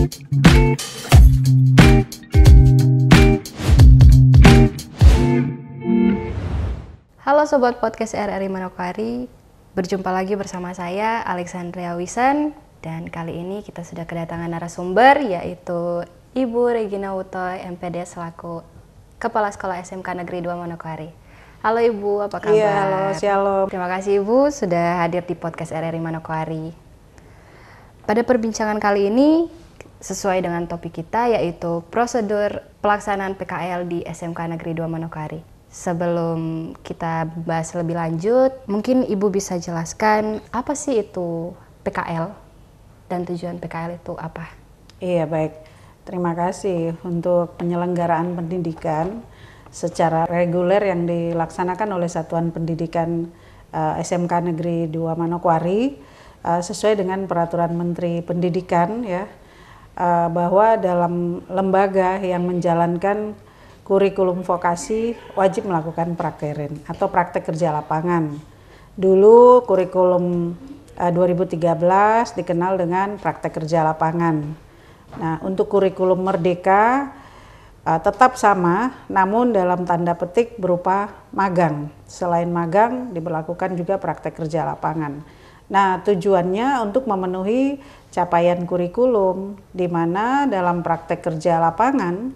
Halo Sobat Podcast RRI Manokwari, berjumpa lagi bersama saya Alexandria Wisan, dan kali ini kita sudah kedatangan narasumber yaitu Ibu Regina Utoy, MPD selaku Kepala Sekolah SMK Negeri 2 Manokwari. Halo Ibu, apa kabar? Iya, halo, shalom. Terima kasih Ibu sudah hadir di podcast RRI Manokwari. Pada perbincangan kali ini, sesuai dengan topik kita yaitu prosedur pelaksanaan PKL di SMK Negeri 2 Manokwari. Sebelum kita bahas lebih lanjut, mungkin Ibu bisa jelaskan apa sih itu PKL dan tujuan PKL itu apa? Iya, baik. Terima kasih untuk penyelenggaraan pendidikan secara reguler yang dilaksanakan oleh Satuan Pendidikan SMK Negeri 2 Manokwari sesuai dengan Peraturan Menteri Pendidikan ya, bahwa dalam lembaga yang menjalankan kurikulum vokasi wajib melakukan prakerin atau praktek kerja lapangan. Dulu kurikulum 2013 dikenal dengan praktek kerja lapangan. Nah, untuk kurikulum Merdeka tetap sama, namun dalam tanda petik berupa magang. Selain magang, diberlakukan juga praktek kerja lapangan. Nah, tujuannya untuk memenuhi capaian kurikulum, di mana dalam praktek kerja lapangan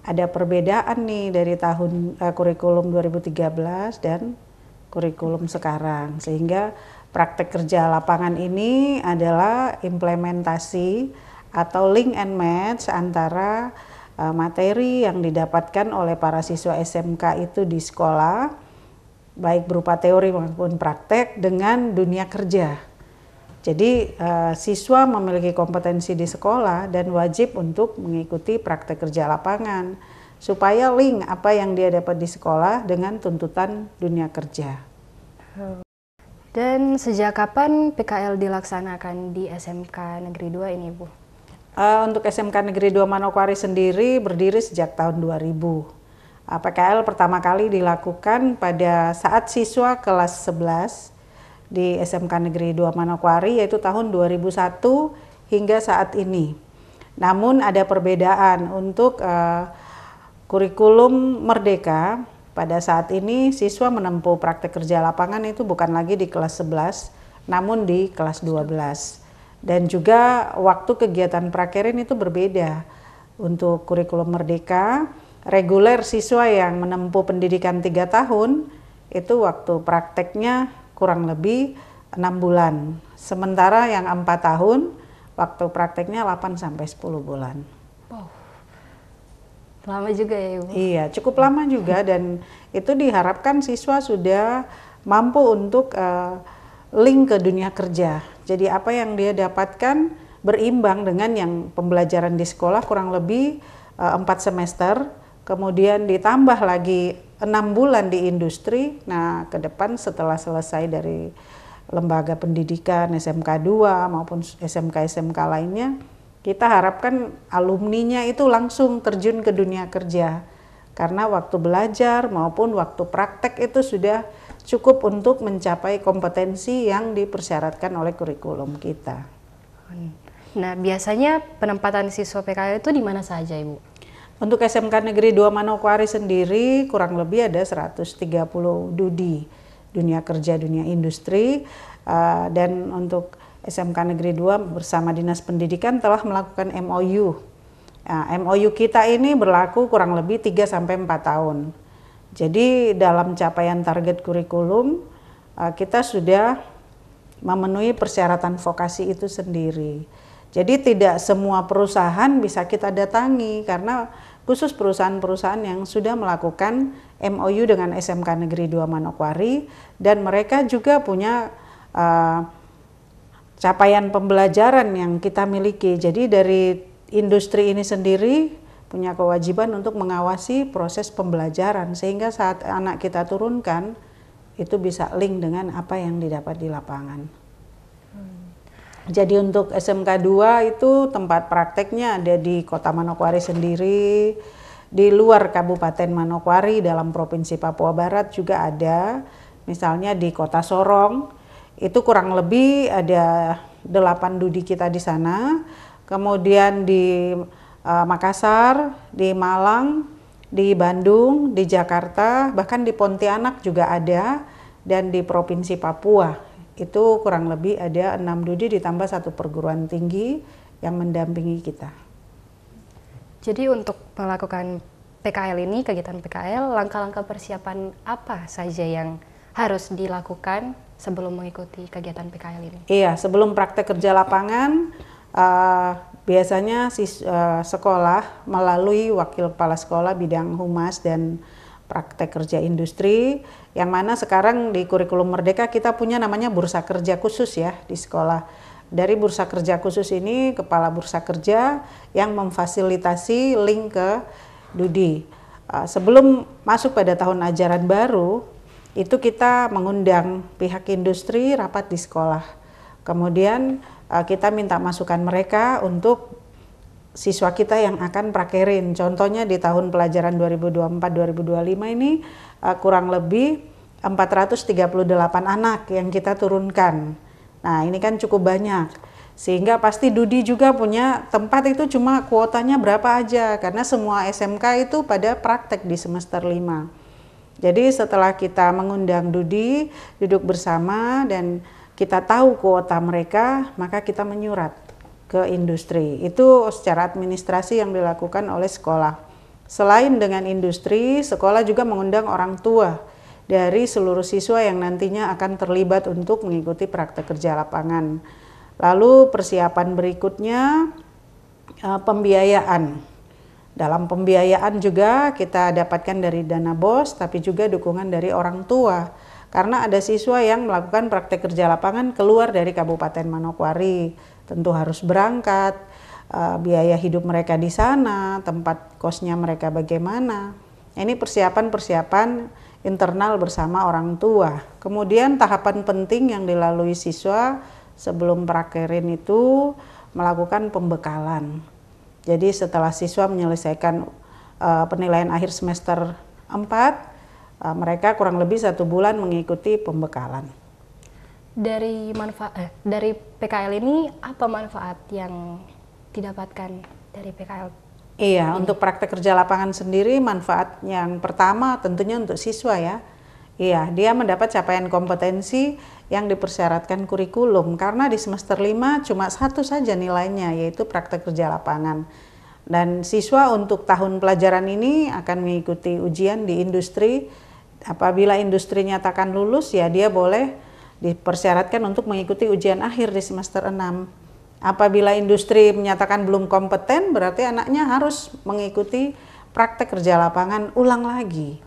ada perbedaan nih dari tahun kurikulum 2013 dan kurikulum sekarang, sehingga praktek kerja lapangan ini adalah implementasi atau link and match antara materi yang didapatkan oleh para siswa SMK itu di sekolah, baik berupa teori maupun praktek, dengan dunia kerja. Jadi siswa memiliki kompetensi di sekolah dan wajib untuk mengikuti praktek kerja lapangan supaya link apa yang dia dapat di sekolah dengan tuntutan dunia kerja. Dan sejak kapan PKL dilaksanakan di SMK Negeri 2 ini, Bu? Untuk SMK Negeri 2 Manokwari sendiri berdiri sejak tahun 2000. PKL pertama kali dilakukan pada saat siswa kelas 11 di SMK Negeri 2 Manokwari, yaitu tahun 2001 hingga saat ini. Namun ada perbedaan untuk kurikulum Merdeka. Pada saat ini siswa menempuh praktek kerja lapangan itu bukan lagi di kelas 11, namun di kelas 12. Dan juga waktu kegiatan prakerin itu berbeda. Untuk kurikulum Merdeka, reguler siswa yang menempuh pendidikan 3 tahun, itu waktu prakteknya kurang lebih 6 bulan. Sementara yang 4 tahun, waktu prakteknya 8 sampai 10 bulan. Wow. Lama juga ya, Ibu? Iya, cukup lama juga, dan itu diharapkan siswa sudah mampu untuk link ke dunia kerja. Jadi apa yang dia dapatkan berimbang dengan yang pembelajaran di sekolah kurang lebih 4 semester, kemudian ditambah lagi 6 bulan di industri. Nah, ke depan setelah selesai dari lembaga pendidikan SMK 2 maupun SMK-SMK lainnya, kita harapkan alumninya itu langsung terjun ke dunia kerja. Karena waktu belajar maupun waktu praktek itu sudah cukup untuk mencapai kompetensi yang dipersyaratkan oleh kurikulum kita. Nah, biasanya penempatan siswa PKL itu di mana saja, Ibu? Untuk SMK Negeri 2 Manokwari sendiri kurang lebih ada 130 DUDI, dunia kerja, dunia industri, dan untuk SMK Negeri 2 bersama Dinas Pendidikan telah melakukan MOU. MOU kita ini berlaku kurang lebih 3-4 tahun. Jadi dalam capaian target kurikulum, kita sudah memenuhi persyaratan vokasi itu sendiri. Jadi tidak semua perusahaan bisa kita datangi, karena khusus perusahaan-perusahaan yang sudah melakukan MOU dengan SMK Negeri 2 Manokwari, dan mereka juga punya capaian pembelajaran yang kita miliki. Jadi dari industri ini sendiri punya kewajiban untuk mengawasi proses pembelajaran, sehingga saat anak kita turunkan itu bisa link dengan apa yang didapat di lapangan. Jadi untuk SMK 2 itu tempat prakteknya ada di Kota Manokwari sendiri, di luar Kabupaten Manokwari dalam Provinsi Papua Barat juga ada, misalnya di Kota Sorong, itu kurang lebih ada 8 DUDI kita di sana. kemudian di Makassar, di Malang, di Bandung, di Jakarta, bahkan di Pontianak juga ada, dan di Provinsi Papua. Itu kurang lebih ada 6 DUDI ditambah 1 perguruan tinggi yang mendampingi kita. Jadi untuk melakukan PKL ini, kegiatan PKL, langkah-langkah persiapan apa saja yang harus dilakukan sebelum mengikuti kegiatan PKL ini? Iya, sebelum praktek kerja lapangan, biasanya sekolah melalui wakil kepala sekolah bidang humas dan praktek kerja industri, yang mana sekarang di kurikulum Merdeka kita punya namanya bursa kerja khusus ya di sekolah. Dari bursa kerja khusus ini, kepala bursa kerja yang memfasilitasi link ke DUDI. Sebelum masuk pada tahun ajaran baru, itu kita mengundang pihak industri rapat di sekolah. Kemudian kita minta masukan mereka untuk siswa kita yang akan prakerin. Contohnya di tahun pelajaran 2024-2025 ini kurang lebih 438 anak yang kita turunkan. Nah, ini kan cukup banyak. Sehingga pasti DUDI juga punya tempat itu cuma kuotanya berapa aja, karena semua SMK itu pada praktek di semester 5. Jadi setelah kita mengundang DUDI, duduk bersama dan kita tahu kuota mereka, maka kita menyurat ke industri. Itu secara administrasi yang dilakukan oleh sekolah. Selain dengan industri, sekolah juga mengundang orang tua dari seluruh siswa yang nantinya akan terlibat untuk mengikuti praktek kerja lapangan. Lalu persiapan berikutnya pembiayaan. Dalam pembiayaan juga kita dapatkan dari dana BOS, tapi juga dukungan dari orang tua. Karena ada siswa yang melakukan praktek kerja lapangan keluar dari Kabupaten Manokwari, tentu harus berangkat, biaya hidup mereka di sana, tempat kosnya mereka bagaimana. Ini persiapan-persiapan internal bersama orang tua. Kemudian tahapan penting yang dilalui siswa sebelum prakerin itu melakukan pembekalan. Jadi setelah siswa menyelesaikan penilaian akhir semester 4, mereka kurang lebih 1 bulan mengikuti pembekalan. Dari PKL ini apa manfaat yang didapatkan dari PKL? Iya, untuk praktek kerja lapangan sendiri manfaat yang pertama tentunya untuk siswa ya. Iya, dia mendapat capaian kompetensi yang dipersyaratkan kurikulum, karena di semester 5 cuma 1 saja nilainya, yaitu praktek kerja lapangan. Dan siswa untuk tahun pelajaran ini akan mengikuti ujian di industri. Apabila industri nyatakan lulus, ya dia boleh dipersyaratkan untuk mengikuti ujian akhir di semester 6. Apabila industri menyatakan belum kompeten, berarti anaknya harus mengikuti praktek kerja lapangan ulang lagi.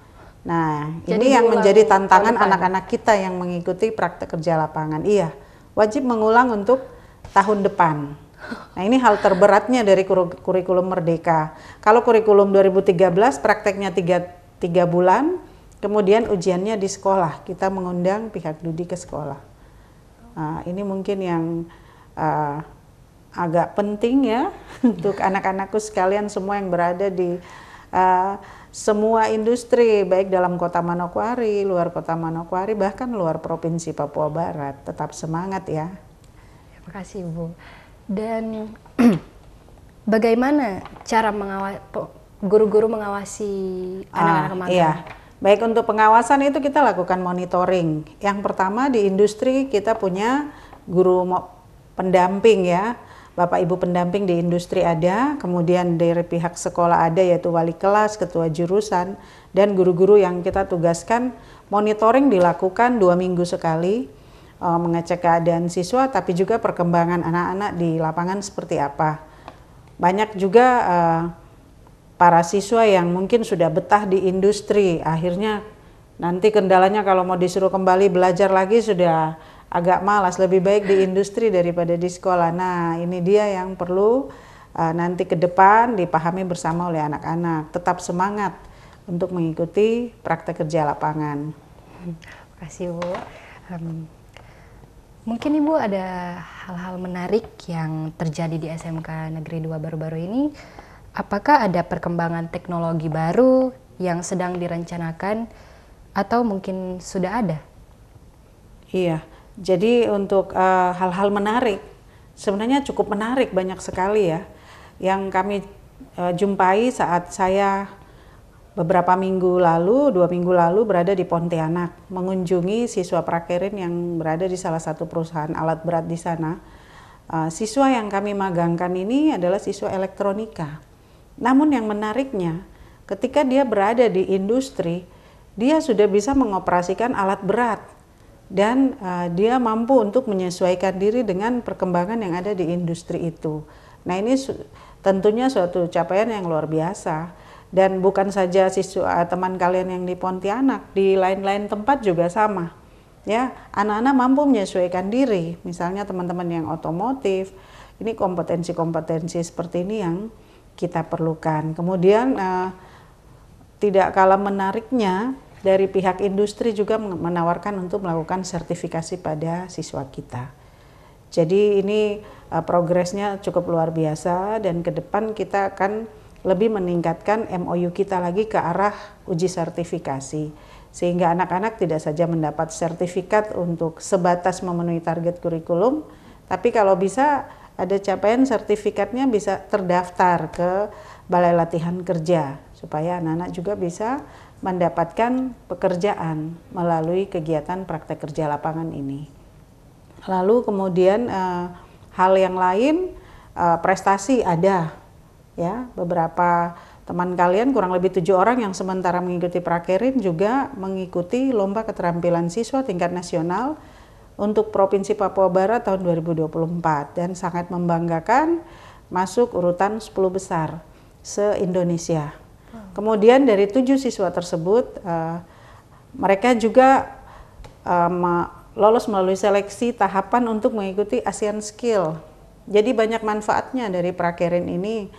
Nah, jadi ini yang menjadi tantangan anak-anak kita yang mengikuti praktek kerja lapangan. Iya, wajib mengulang untuk tahun depan. Nah, ini hal terberatnya dari kurikulum Merdeka. Kalau kurikulum 2013 prakteknya 3 bulan, kemudian ujiannya di sekolah. Kita mengundang pihak DUDI ke sekolah. Nah, ini mungkin yang agak penting ya untuk anak-anakku sekalian semua yang berada di semua industri, baik dalam kota Manokwari, luar kota Manokwari, bahkan luar provinsi Papua Barat. Tetap semangat ya. Terima kasih Bu. Dan bagaimana cara guru-guru mengawasi anak-anak magang? Iya. Baik, untuk pengawasan itu kita lakukan monitoring. Yang pertama di industri kita punya guru pendamping ya. Bapak Ibu pendamping di industri ada, kemudian dari pihak sekolah ada, yaitu wali kelas, ketua jurusan, dan guru-guru yang kita tugaskan. Monitoring dilakukan 2 minggu sekali, mengecek keadaan siswa, tapi juga perkembangan anak-anak di lapangan seperti apa. Banyak juga para siswa yang mungkin sudah betah di industri, akhirnya nanti kendalanya kalau mau disuruh kembali belajar lagi sudah agak malas, lebih baik di industri daripada di sekolah. Nah, ini dia yang perlu nanti ke depan dipahami bersama oleh anak-anak. Tetap semangat untuk mengikuti praktek kerja lapangan. Terima kasih Bu. Mungkin Ibu ada hal-hal menarik yang terjadi di SMK Negeri 2 baru-baru ini. Apakah ada perkembangan teknologi baru yang sedang direncanakan atau mungkin sudah ada? Iya. Jadi untuk hal-hal menarik sebenarnya cukup menarik, banyak sekali ya yang kami jumpai saat saya beberapa minggu lalu, 2 minggu lalu berada di Pontianak, mengunjungi siswa prakerin yang berada di salah satu perusahaan alat berat di sana. Siswa yang kami magangkan ini adalah siswa elektronika. Namun yang menariknya, ketika dia berada di industri, dia sudah bisa mengoperasikan alat berat dan dia mampu untuk menyesuaikan diri dengan perkembangan yang ada di industri itu. Nah, ini tentunya suatu capaian yang luar biasa. Dan bukan saja siswa teman kalian yang di Pontianak, di lain-lain tempat juga sama. Ya, anak-anak mampu menyesuaikan diri. Misalnya teman-teman yang otomotif, ini kompetensi-kompetensi seperti ini yang kita perlukan. Kemudian tidak kalah menariknya, dari pihak industri juga menawarkan untuk melakukan sertifikasi pada siswa kita. Jadi ini progresnya cukup luar biasa, dan ke depan kita akan lebih meningkatkan MOU kita lagi ke arah uji sertifikasi, sehingga anak-anak tidak saja mendapat sertifikat untuk sebatas memenuhi target kurikulum, tapi kalau bisa ada capaian sertifikatnya bisa terdaftar ke Balai Latihan Kerja, supaya anak-anak juga bisa mendapatkan pekerjaan melalui kegiatan praktek kerja lapangan ini. Lalu kemudian hal yang lain, prestasi ada. Ya, beberapa teman kalian, kurang lebih 7 orang yang sementara mengikuti prakerin juga mengikuti lomba keterampilan siswa tingkat nasional untuk Provinsi Papua Barat tahun 2024, dan sangat membanggakan masuk urutan 10 besar se-Indonesia. Kemudian dari 7 siswa tersebut, mereka juga lolos melalui seleksi tahapan untuk mengikuti ASEAN Skill. Jadi banyak manfaatnya dari prakerin ini.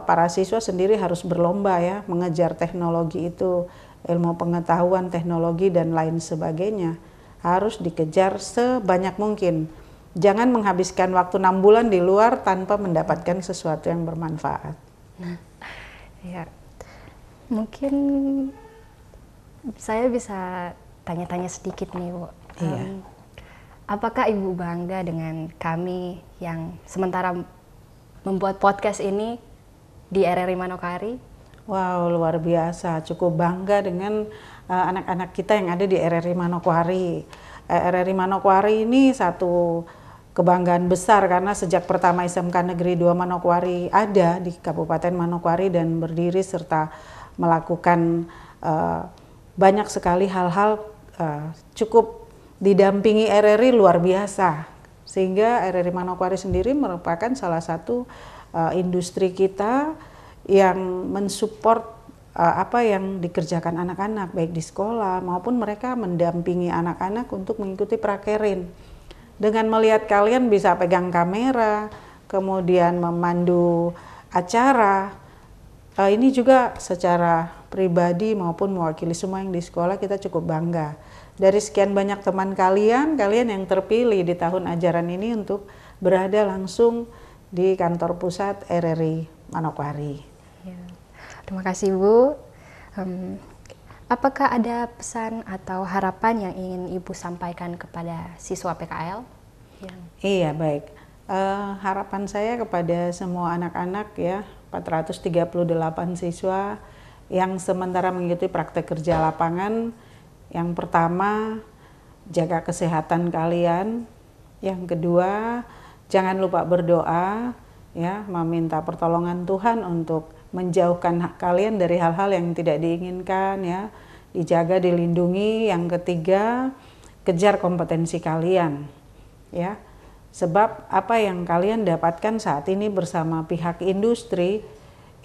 Para siswa sendiri harus berlomba ya, mengejar teknologi itu, ilmu pengetahuan, teknologi dan lain sebagainya harus dikejar sebanyak mungkin. Jangan menghabiskan waktu 6 bulan di luar tanpa mendapatkan sesuatu yang bermanfaat. Ya, mungkin saya bisa tanya-tanya sedikit nih, Bu. Iya. Apakah Ibu bangga dengan kami yang sementara membuat podcast ini di RRI Manokwari? Wow, luar biasa. Cukup bangga dengan anak-anak kita yang ada di RRI Manokwari. RRI Manokwari ini satu kebanggaan besar karena sejak pertama SMK Negeri 2 Manokwari ada di Kabupaten Manokwari dan berdiri serta melakukan banyak sekali hal-hal cukup didampingi RRI luar biasa. Sehingga RRI Manokwari sendiri merupakan salah satu industri kita yang mensupport apa yang dikerjakan anak-anak baik di sekolah maupun mereka mendampingi anak-anak untuk mengikuti prakerin. Dengan melihat kalian bisa pegang kamera, kemudian memandu acara, ini juga secara pribadi maupun mewakili semua yang di sekolah kita cukup bangga. Dari sekian banyak teman kalian yang terpilih di tahun ajaran ini untuk berada langsung di kantor pusat RRI Manokwari. Ya. Terima kasih, Bu. Apakah ada pesan atau harapan yang ingin Ibu sampaikan kepada siswa PKL? Iya, baik. Harapan saya kepada semua anak-anak ya, 438 siswa yang sementara mengikuti praktek kerja lapangan. Yang pertama, jaga kesehatan kalian. Yang kedua, jangan lupa berdoa, ya, meminta pertolongan Tuhan untuk menjauhkan kalian dari hal-hal yang tidak diinginkan, ya, dijaga, dilindungi. Yang ketiga, kejar kompetensi kalian, ya, sebab apa yang kalian dapatkan saat ini bersama pihak industri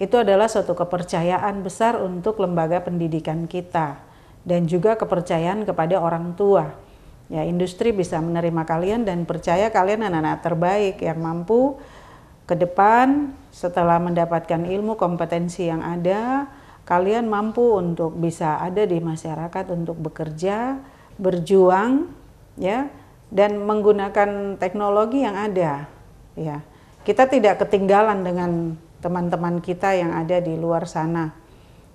itu adalah suatu kepercayaan besar untuk lembaga pendidikan kita dan juga kepercayaan kepada orang tua. Ya, industri bisa menerima kalian dan percaya kalian anak-anak terbaik yang mampu ke depan setelah mendapatkan ilmu kompetensi yang ada, kalian mampu untuk bisa ada di masyarakat untuk bekerja, berjuang, ya, dan menggunakan teknologi yang ada. Ya, kita tidak ketinggalan dengan teman-teman kita yang ada di luar sana.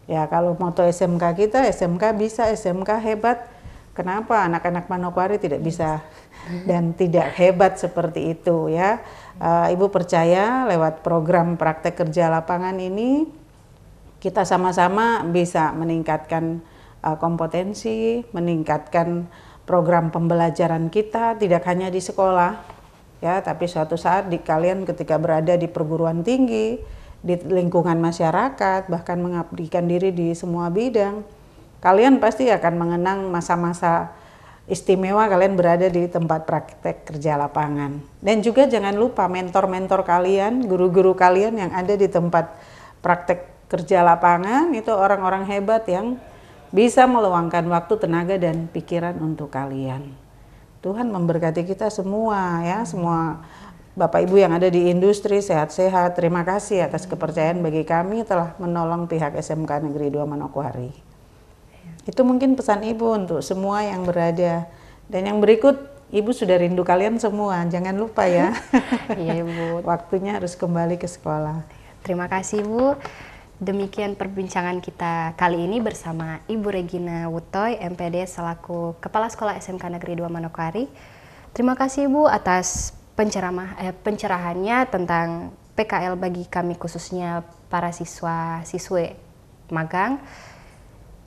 Ya, kalau moto SMK kita, SMK bisa, SMK hebat, Kenapa anak-anak Manokwari tidak bisa dan tidak hebat seperti itu ya? Ibu percaya lewat program praktek kerja lapangan ini kita sama-sama bisa meningkatkan kompetensi, meningkatkan program pembelajaran kita tidak hanya di sekolah ya, tapi suatu saat kalian ketika berada di perguruan tinggi, di lingkungan masyarakat, bahkan mengabdikan diri di semua bidang, kalian pasti akan mengenang masa-masa istimewa kalian berada di tempat praktek kerja lapangan. Dan juga jangan lupa mentor-mentor kalian, guru-guru kalian yang ada di tempat praktek kerja lapangan, itu orang-orang hebat yang bisa meluangkan waktu, tenaga, dan pikiran untuk kalian. Tuhan memberkati kita semua ya, semua Bapak Ibu yang ada di industri, sehat-sehat. Terima kasih atas kepercayaan bagi kami telah menolong pihak SMK Negeri 2 Manokwari. Itu mungkin pesan Ibu untuk semua yang berada. Dan yang berikut, Ibu sudah rindu kalian semua, jangan lupa ya. Iya Ibu. Waktunya harus kembali ke sekolah. Terima kasih Bu. Demikian perbincangan kita kali ini bersama Ibu Regina Wutoy, MPD selaku Kepala Sekolah SMK Negeri 2 Manokwari. Terima kasih Ibu atas pencerahannya tentang PKL bagi kami, khususnya para siswa-siswi magang.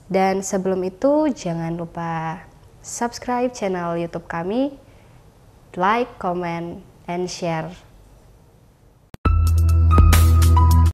Dan sebelum itu jangan lupa subscribe channel YouTube kami, like, comment, and share